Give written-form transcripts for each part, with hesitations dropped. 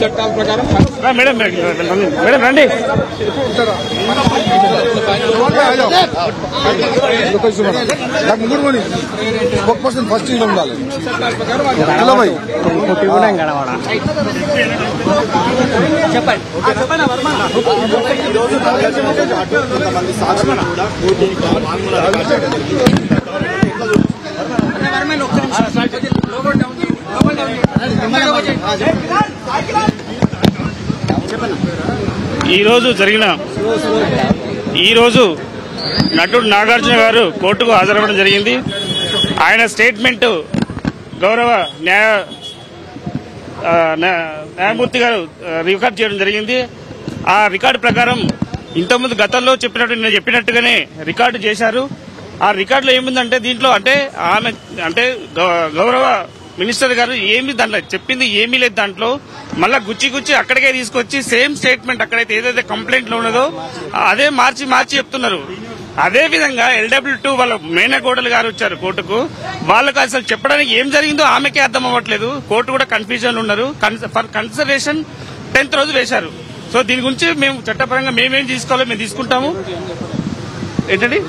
చట్టాల ప్రకారం madam madam రండి. ఫస్ట్ ఉండాలి. ఈరోజు నటుడు నాగార్జున గారు కోర్టుకు హాజరవ్వడం జరిగింది. ఆయన స్టేట్మెంట్ గౌరవ న్యాయమూర్తి గారు రికార్డ్ చేయడం జరిగింది. ఆ రికార్డు ప్రకారం ఇంతకుముందు గతంలో నేను చెప్పినట్టుగానే రికార్డు చేశారు. ఆ రికార్డులో ఏముందంటే దీంట్లో ఆమె గౌరవ మినిస్టర్ గారు ఏమి దాంట్లో చెప్పింది ఏమీ లేదు. దాంట్లో మళ్ళా గుచ్చి అక్కడికే తీసుకొచ్చి సేమ్ స్టేట్మెంట్ అక్కడైతే ఏదైతే కంప్లైంట్ లో ఉన్నదో అదే మార్చి చెప్తున్నారు. అదే విధంగా LW2 వాళ్ళ మేనగోడలు గారు వచ్చారు కోర్టుకు. వాళ్ళకు అసలు చెప్పడానికి ఏం జరిగిందో ఆమెకే అర్థం అవ్వట్లేదు. కోర్టు కూడా కన్ఫ్యూజన్ ఉన్నారు. ఫర్ కన్సిడరేషన్ 10th రోజు వేశారు. సో దీని గురించి మేము చట్టపరంగా మేమేం తీసుకోవాలో మేము తీసుకుంటాము. ఏంటండి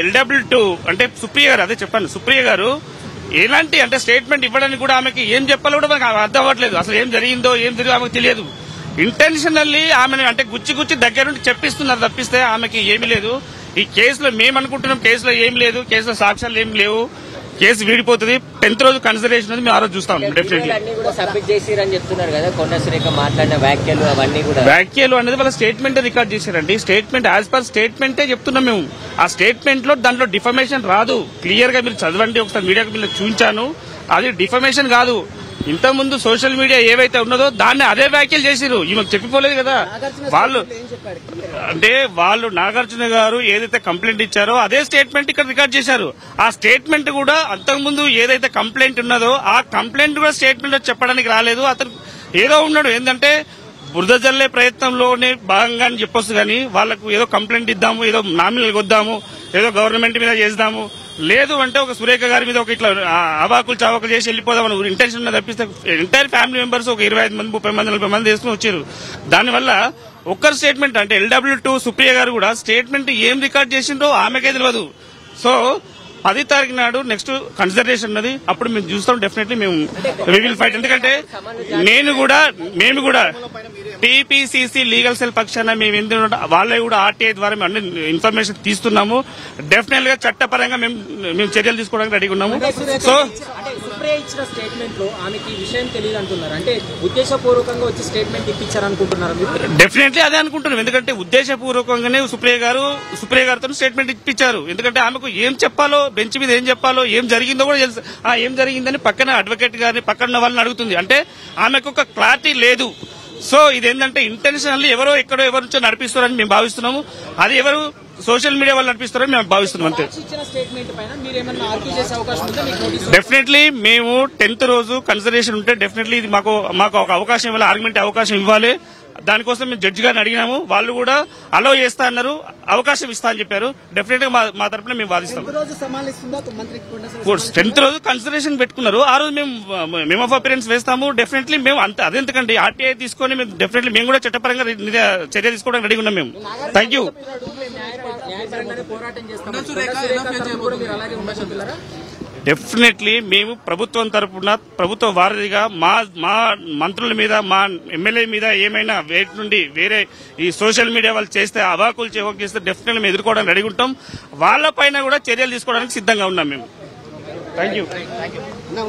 LW2 అంటే సుప్రియ గారు, అదే చెప్పాను. సుప్రియ గారు ఎలాంటి స్టేట్మెంట్ ఇవ్వడానికి కూడా ఆమెకి ఏం చెప్పాలో కూడా మనకు అర్థం అవ్వట్లేదు. అసలు ఏం జరిగిందో ఆమెకు తెలియదు. ఇంటెన్షనల్లీ ఆమెను గుచ్చి దగ్గరుండి చెప్పిస్తున్నారు తప్పిస్తే ఆమెకి ఏమీ లేదు. ఈ కేసులో మేము అనుకుంటున్నాం కేసులో ఏం లేదు, కేసులో సాక్ష్యాలు ఏం లేవు, కేసు వీడిపోతుంది. 10th రోజు కన్సిడరేషన్ అనేది మేము ఆ రోజు చూస్తాం. వ్యాఖ్యలు అనేది వాళ్ళ స్టేట్మెంట్ రికార్డ్ చేశారండి. స్టేట్మెంట్ యాజ్ పర్ స్టేట్మెంటే చెప్తున్నాం మేము. ఆ స్టేట్మెంట్ లో దాంట్లో డిఫమేషన్ రాదు. క్లియర్ గా మీరు చదవండి, ఒకసారి మీడియాకి మీరు చూపించాను. అది డిఫమేషన్ కాదు. ఇంతకుముందు సోషల్ మీడియా ఏవైతే ఉన్నదో దాన్ని అదే వ్యాఖ్యలు చేసిరు. ఈమెకు చెప్పిపోలేదు కదా వాళ్ళు నాగార్జున గారు ఏదైతే కంప్లైంట్ ఇచ్చారో అదే స్టేట్మెంట్ ఇక్కడ రికార్డ్ చేశారు. ఆ స్టేట్మెంట్ కూడా అంతకుముందు ఏదైతే కంప్లైంట్ ఉన్నదో ఆ కంప్లైంట్ కూడా స్టేట్మెంట్ లో చెప్పడానికి రాలేదు. అతను ఏదో ఉన్నాడు, ఏంటంటే బురద జల్లే ప్రయత్నంలోనే భాగంగా అని చెప్పొచ్చు. కానీ వాళ్లకు ఏదో కంప్లైంట్ ఇద్దాము, ఏదో నామినల్ వద్దాము, ఏదో గవర్నమెంట్ మీద చేద్దాము, లేదు అంటే ఒక సురేఖ గారి మీద ఒక ఇట్లా అవాకులు చావకులు చేసి వెళ్ళిపోదామని ఇంటెన్షన్ తప్పిస్తే ఎంటైర్ ఫ్యామిలీ మెంబర్స్ ఒక 25 మంది 30 మంది 40 మంది తీసుకుని వచ్చారు. దానివల్ల ఒక్కరు స్టేట్మెంట్ LW2 సుప్రియ గారు కూడా స్టేట్మెంట్ ఏం రికార్డ్ చేసిందో ఆమెకే తెలియదు. సో 10వ తారీఖు నాడు నెక్స్ట్ కన్సిడరేషన్ ఉన్నది. అప్పుడు మేము చూస్తాం. డెఫినెట్లీ మేము విల్ ఫైట్. ఎందుకంటే మేము కూడా TPCC లీగల్ సెల్ పక్షాన మేము ఎందుకు వాళ్ళే కూడా RTI ద్వారా మేము అన్ని ఇన్ఫర్మేషన్ తీస్తున్నాము. డెఫినెట్ గా చట్టపరంగా మేము చర్యలు తీసుకోవడానికి రెడీగా ఉన్నాము. సో ఇచ్చిన స్టేట్మెంట్ లో ఆమెకి విషయం తెలియదు అంటున్నారు. అంటే ఉద్దేశపూర్వకంగా వచ్చి స్టేట్మెంట్ ఇప్పించారనుకుంటున్నారు. డెఫినెట్లీ అదే అనుకుంటున్నాం. ఎందుకంటే ఉద్దేశపూర్వకంగానే సుప్రియ గారితో స్టేట్మెంట్ ఇప్పించారు. ఎందుకంటే ఆమెకు ఏం చెప్పాలో, బెంచ్ మీద ఏం చెప్పాలో, ఏం జరిగిందో కూడా తెలుసు. ఏం జరిగిందని పక్కన అడ్వకేట్ గారిని పక్కన వాళ్ళని అడుగుతుంది. అంటే ఆమెకు ఒక క్లారిటీ లేదు. సో ఇదేంటంటే ఇంటెన్షనల్లీ ఎవరో ఎక్కడో ఎవరి నుంచో నడిపిస్తారని మేము భావిస్తున్నాము. అది ఎవరు సోషల్ మీడియా వాళ్ళు నడిపిస్తారని మేము భావిస్తున్నాం. అంతే. డెఫినెట్లీ మేము 10th రోజు కన్సిడరేషన్ ఉంటే డెఫినెట్లీ ఇది మాకు ఒక అవకాశం ఇవ్వాలి, ఆర్గ్యుమెంట్ అవకాశం ఇవ్వాలి. దానికోసం మేము జడ్జి గారిని అడిగినాము. వాళ్ళు కూడా అలౌ చేస్తా అన్నారు, అవకాశం ఇస్తా అని చెప్పారు. డెఫినెట్ గా మా తరఫున మేము వాదిస్తాం. 10th రోజు కన్సిడరేషన్ పెట్టుకున్నారు. ఆ రోజు మేము ఆఫ్ అపియరెన్స్ వేస్తాము. డెఫినెట్లీ మేము అదెందుకండి RTI తీసుకొని మేము డెఫినెట్లీ మేము కూడా చట్టపరంగా చర్య తీసుకోవడానికి రెడీగా ఉన్నాం మేము. Thank you. డెఫినెట్లీ మేము ప్రభుత్వం తరఫున ప్రభుత్వ వారధిగా మా మంత్రుల మీద, మా ఎమ్మెల్యే మీద ఏమైనా వేటి నుండి వేరే ఈ సోషల్ మీడియా వాళ్ళు చేస్తే అవాకులు చేస్తే డెఫినెట్లీ మేము ఎదుర్కోవడానికి రెడీ ఉంటాం. వాళ్ళపైన కూడా చర్యలు తీసుకోవడానికి సిద్ధంగా ఉన్నాం మేము. Thank you.